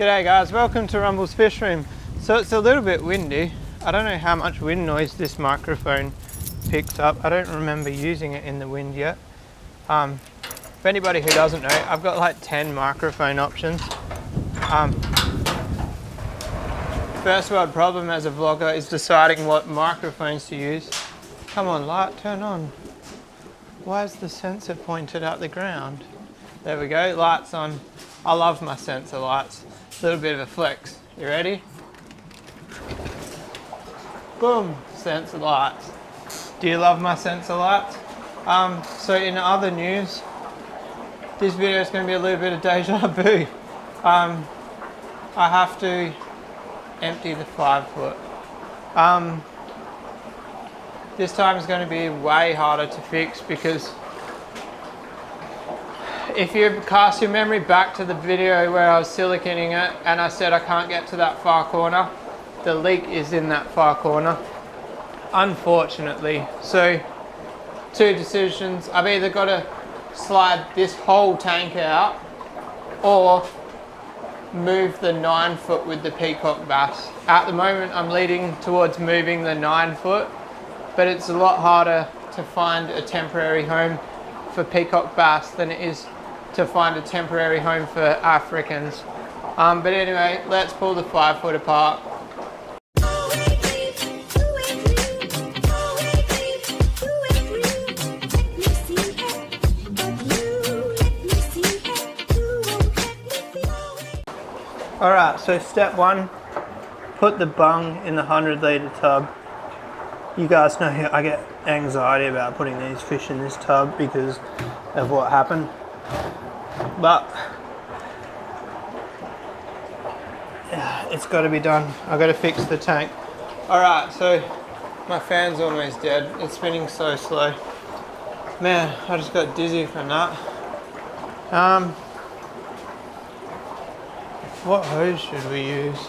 G'day guys, welcome to Rumble's Fish Room. So it's a little bit windy. I don't know how much wind noise this microphone picks up. I don't remember using it in the wind yet. For anybody who doesn't know, I've got like 10 microphone options. First world problem as a vlogger is deciding what microphones to use. Come on, light, turn on. Why is the sensor pointed at the ground? There we go, lights on. I love my sensor lights. A little bit of a flex. You ready? Boom, sensor lights. Do you love my sensor lights? So in other news, this video is going to be a little bit of deja vu. I have to empty the 5 foot. This time is going to be way harder to fix because if you cast your memory back to the video where I was siliconing it and I said I can't get to that far corner, the leak is in that far corner, unfortunately. So 2 decisions. I've either got to slide this whole tank out or move the 9 foot with the peacock bass. At the moment I'm leading towards moving the 9 foot, but it's a lot harder to find a temporary home for peacock bass than it is to find a temporary home for Africans. But anyway, let's pull the 5 foot apart. Alright, so step 1, put the bung in the 100 litre tub. You guys know I get anxiety about putting these fish in this tub because of what happened. But yeah, it's got to be done. I've got to fix the tank. Alright, so my fan's almost dead. It's spinning so slow. Man, I just got dizzy from that. What hose should we use?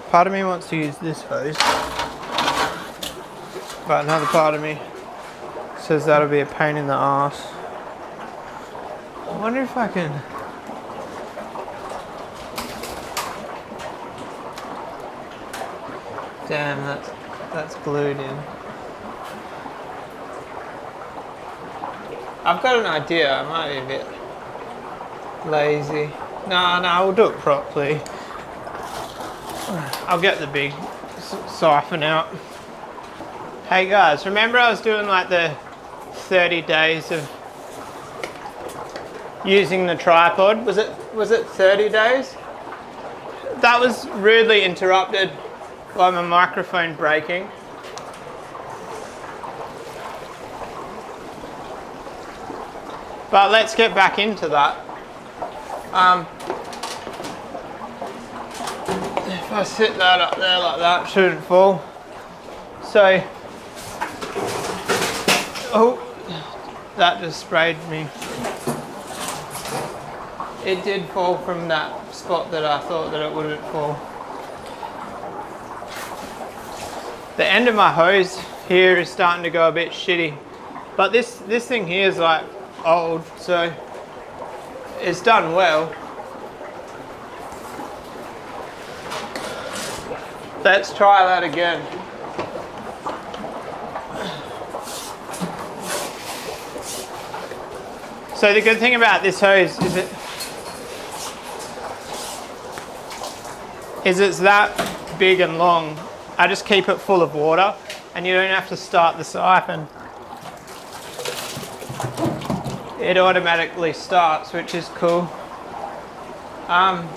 Part of me wants to use this hose, but another part of me says that'll be a pain in the ass. I wonder if I can... Damn, that's glued in. I've got an idea. I might be a bit lazy. No, we'll do it properly. I'll get the big siphon out. Hey guys, remember I was doing like the 30 days of using the tripod? Was it 30 days? That was rudely interrupted by my microphone breaking. But let's get back into that. If I sit that up there like that, it shouldn't fall. So, oh, that just sprayed me. It did fall from that spot that I thought that it wouldn't fall. The end of my hose here is starting to go a bit shitty, but this thing here is like old, so it's done well. Let's try that again. So the good thing about this hose is it's that big and long. I just keep it full of water and you don't have to start the siphon. It automatically starts, which is cool.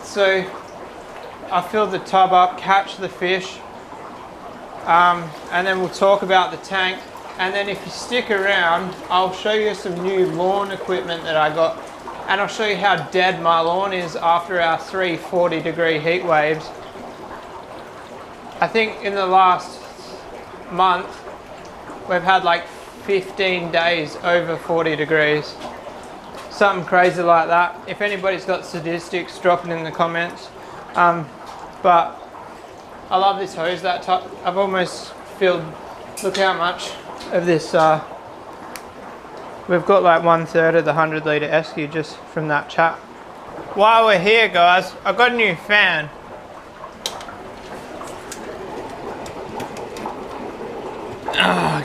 So I fill the tub up, catch the fish, and then we'll talk about the tank. And then if you stick around, I'll show you some new lawn equipment that I got, and I'll show you how dead my lawn is after our 3 40-degree heat waves. I think in the last month, we've had like 15 days over 40 degrees. Something crazy like that. If anybody's got statistics, drop it in the comments. But I love this hose. I've almost filled, look how much of this, we've got like 1/3 of the 100 litre esky just from that chat. while we're here, guys, I got a new fan.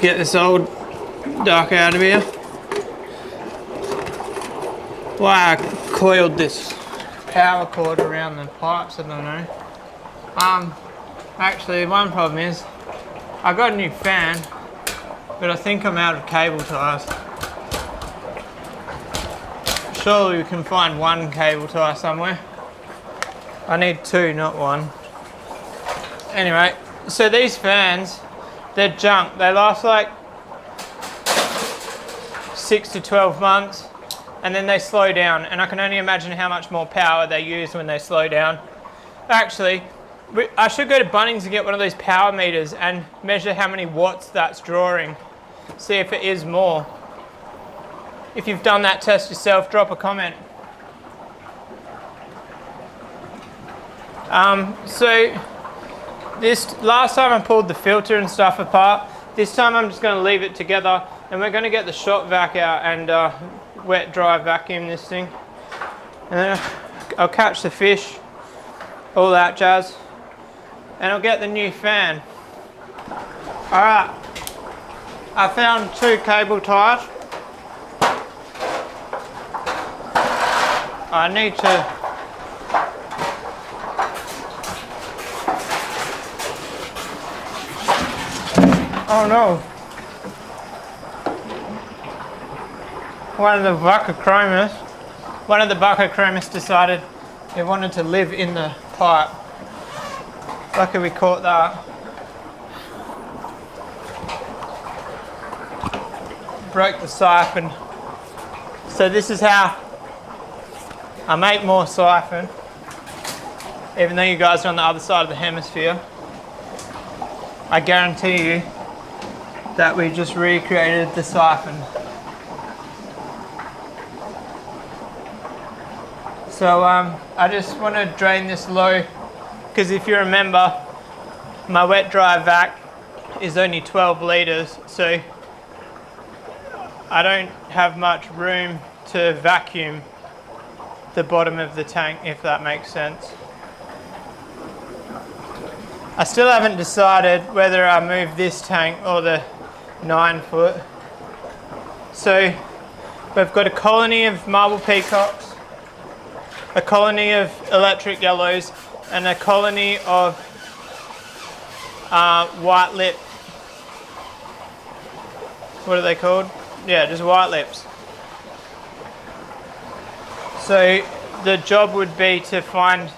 Get this old duck out of here. Why I coiled this power cord around the pipes, I don't know. Actually, one problem is I got a new fan, but I think I'm out of cable ties. Surely we can find one cable tie somewhere. I need two, not one. Anyway, so these fans, they're junk. They last like 6 to 12 months and then they slow down, and I can only imagine how much more power they use when they slow down. Actually, I should go to Bunnings and get one of those power meters and measure how many watts that's drawing. See if it is more. If you've done that test yourself, drop a comment. So this last time I pulled the filter and stuff apart. This time I'm just going to leave it together, and we're going to get the shop vac out and wet dry vacuum this thing. And then I'll catch the fish, all that jazz, and I'll get the new fan. Alright, I found 2 cable ties. I need to oh no. One of the buccochromis decided it wanted to live in the pipe. Lucky we caught that. Broke the siphon. So this is how I make more siphon, even though you guys are on the other side of the hemisphere. I guarantee you that we just recreated the siphon. So I just want to drain this low, because if you remember, my wet dry vac is only 12 litres, so I don't have much room to vacuum the bottom of the tank, if that makes sense. I still haven't decided whether I move this tank or the 9 foot. So we've got a colony of marble peacocks, a colony of electric yellows, and a colony of white lip. What are they called? Yeah, just white lips. So the job would be to find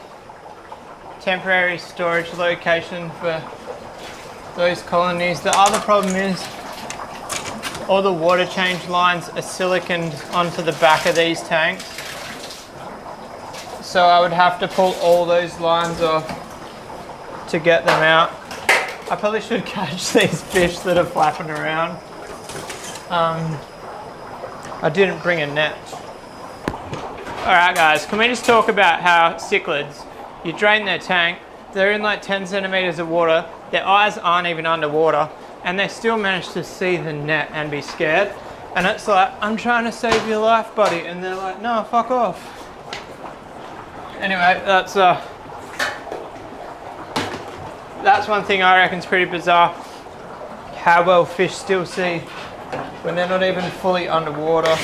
temporary storage location for those colonies. The other problem is all the water change lines are siliconed onto the back of these tanks. So I would have to pull all those lines off to get them out. I probably should catch these fish that are flapping around. I didn't bring a net. Alright guys, can we just talk about how cichlids, you drain their tank, they're in like 10 centimeters of water, their eyes aren't even underwater, and they still manage to see the net and be scared. And it's like, I'm trying to save your life, buddy, and they're like, no, fuck off. Anyway, that's one thing I reckon is pretty bizarre, how well fish still see when they're not even fully underwater.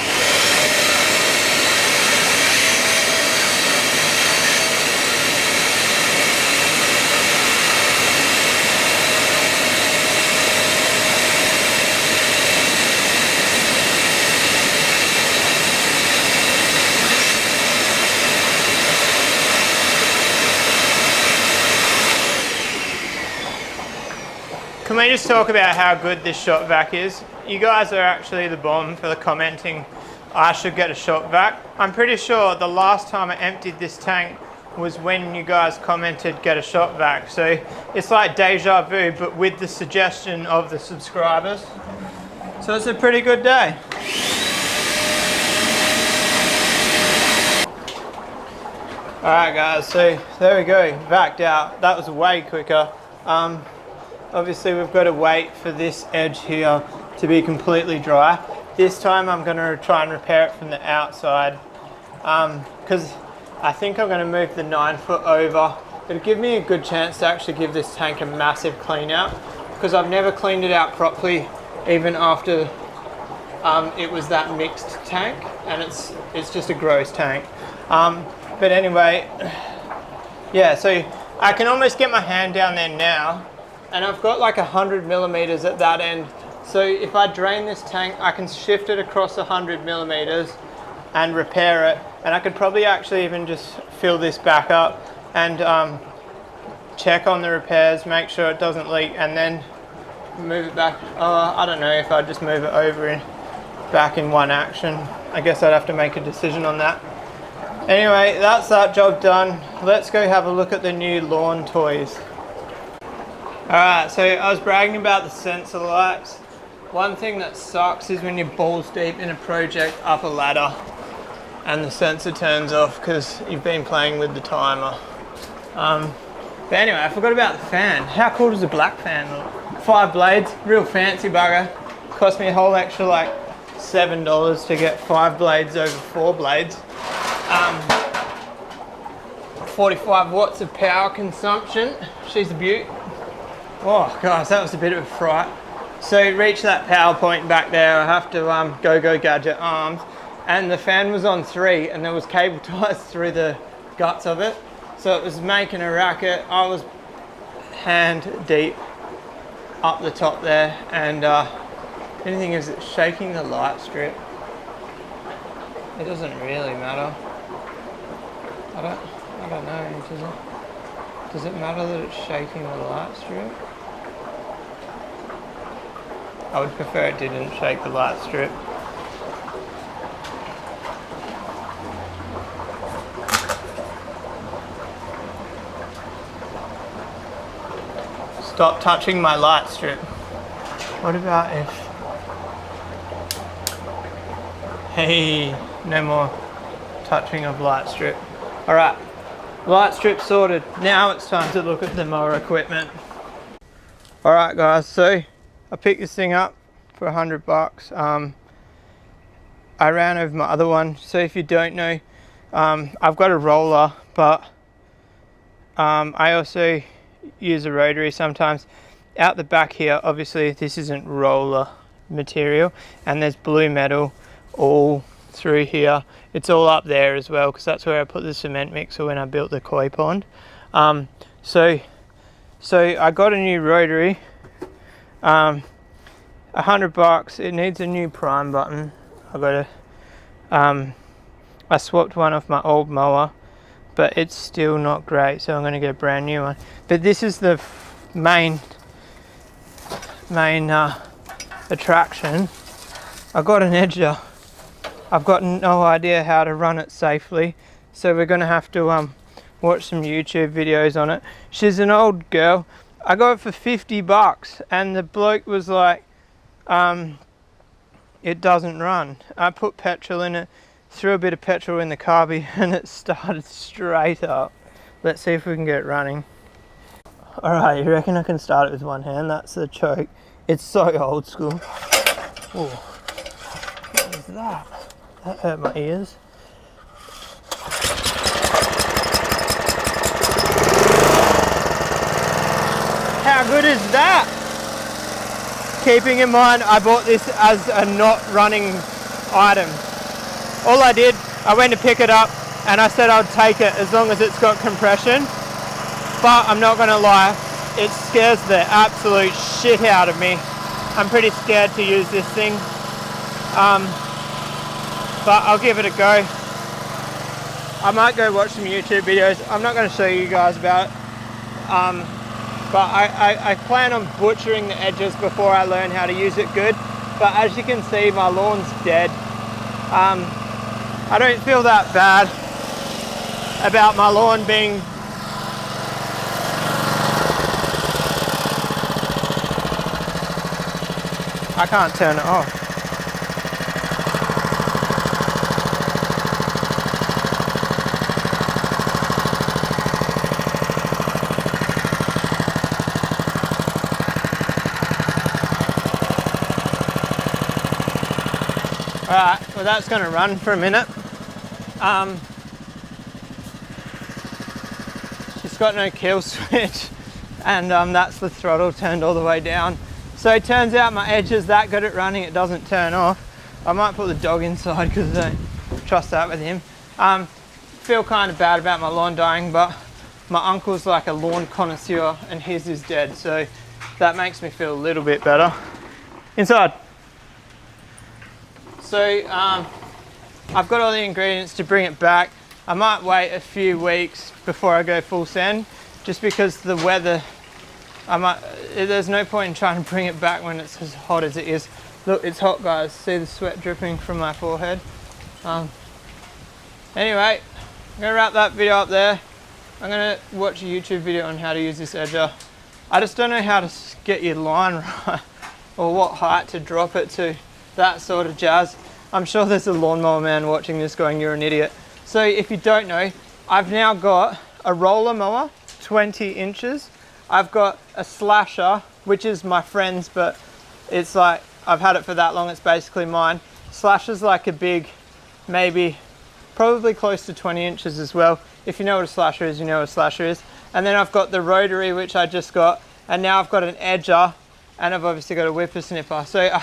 Can we just talk about how good this shop vac is? You guys are actually the bomb for the commenting I should get a shop vac. I'm pretty sure the last time I emptied this tank was when you guys commented get a shop vac. So it's like deja vu, but with the suggestion of the subscribers. So it's a pretty good day. Alright guys, so there we go, vac'd out. That was way quicker. Obviously we've got to wait for this edge here to be completely dry. This time I'm going to try and repair it from the outside, because I think I'm going to move the 9 foot over. It'll give me a good chance to actually give this tank a massive clean out, because I've never cleaned it out properly even after it was that mixed tank, and it's just a gross tank. But anyway, yeah, so I can almost get my hand down there now, and I've got like 100 millimeters at that end. So if I drain this tank, I can shift it across 100 millimeters and repair it. And I could probably actually even just fill this back up and check on the repairs, make sure it doesn't leak, and then move it back. I don't know if I'd just move it over back in one action. I guess I'd have to make a decision on that. Anyway, that's that job done. Let's go have a look at the new lawn toys. Alright, so I was bragging about the sensor lights. One thing that sucks is when you're balls deep in a project up a ladder and the sensor turns off because you've been playing with the timer. But anyway, I forgot about the fan. How cool does the black fan look? 5 blades, real fancy bugger. Cost me a whole extra like $7 to get 5 blades over 4 blades. 45 watts of power consumption. She's a beaut. Oh gosh, that was a bit of a fright. So reach that power point back there, I have to go gadget arms, and the fan was on 3 and there was cable ties through the guts of it, so it was making a racket. I was hand deep up the top there, and anything is it's shaking the light strip. It doesn't really matter. I don't know, does it matter that it's shaking the light strip? I would prefer it didn't shake the light strip. Stop touching my light strip. What about if... Hey, no more touching of light strip. Alright, light strip sorted. Now it's time to look at the mower equipment. Alright guys, so I picked this thing up for $100. I ran over my other one. So if you don't know, I've got a roller, but I also use a rotary sometimes. Out the back here, obviously this isn't roller material, and there's blue metal all through here. It's all up there as well, because that's where I put the cement mixer when I built the koi pond. So I got a new rotary. $100. It needs a new prime button. I swapped one off my old mower, but it's still not great, so I'm going to get a brand new one. But this is the main attraction. I got an edger. I've got no idea how to run it safely, so we're going to have to watch some YouTube videos on it. She's an old girl. I got it for $50, and the bloke was like, it doesn't run. I put petrol in it, threw a bit of petrol in the carby, and it started straight up. Let's see if we can get it running. Alright, you reckon I can start it with one hand? That's the choke. It's so old school. Oh, what was that? That hurt my ears. How good is that? Keeping in mind, I bought this as a not running item. All I did, I went to pick it up and I said I'd take it as long as it's got compression. But I'm not gonna lie, it scares the absolute shit out of me. I'm pretty scared to use this thing. But I'll give it a go. I might go watch some YouTube videos. I'm not gonna show you guys about it. But I plan on butchering the edges before I learn how to use it good. But as you can see, my lawn's dead. I don't feel that bad about my lawn being... I can't turn it off. Alright, well that's going to run for a minute. it's got no kill switch, and that's the throttle turned all the way down. So it turns out my edge is that good at running, it doesn't turn off. I might put the dog inside because I don't trust that with him. Feel kind of bad about my lawn dying, but my uncle's like a lawn connoisseur and his is dead, so that makes me feel a little bit better. Inside. So I've got all the ingredients to bring it back. I might wait a few weeks before I go full send, just because the weather, there's no point in trying to bring it back when it's as hot as it is. Look, it's hot, guys. See the sweat dripping from my forehead. Anyway, I'm gonna wrap that video up there. I'm gonna watch a YouTube video on how to use this edger. I just don't know how to get your line right, or what height to drop it to, that sort of jazz. I'm sure there's a lawnmower man watching this going, you're an idiot. So if you don't know, I've now got a roller mower, 20 inches. I've got a slasher, which is my friend's, but it's like, I've had it for that long, it's basically mine. Slasher's like a big, maybe, probably close to 20 inches as well. If you know what a slasher is, you know what a slasher is. And then I've got the rotary, which I just got, and now I've got an edger, and I've obviously got a whippersnipper. So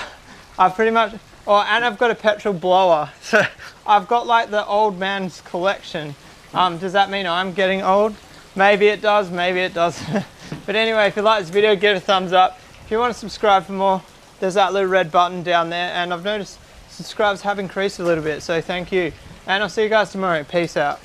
I've pretty much, and I've got a petrol blower. So I've got like the old man's collection. Does that mean I'm getting old? Maybe it does, maybe it doesn't. But anyway, if you like this video, give it a thumbs up. If you want to subscribe for more, there's that little red button down there, and I've noticed subscribers have increased a little bit, so thank you. And I'll see you guys tomorrow. Peace out.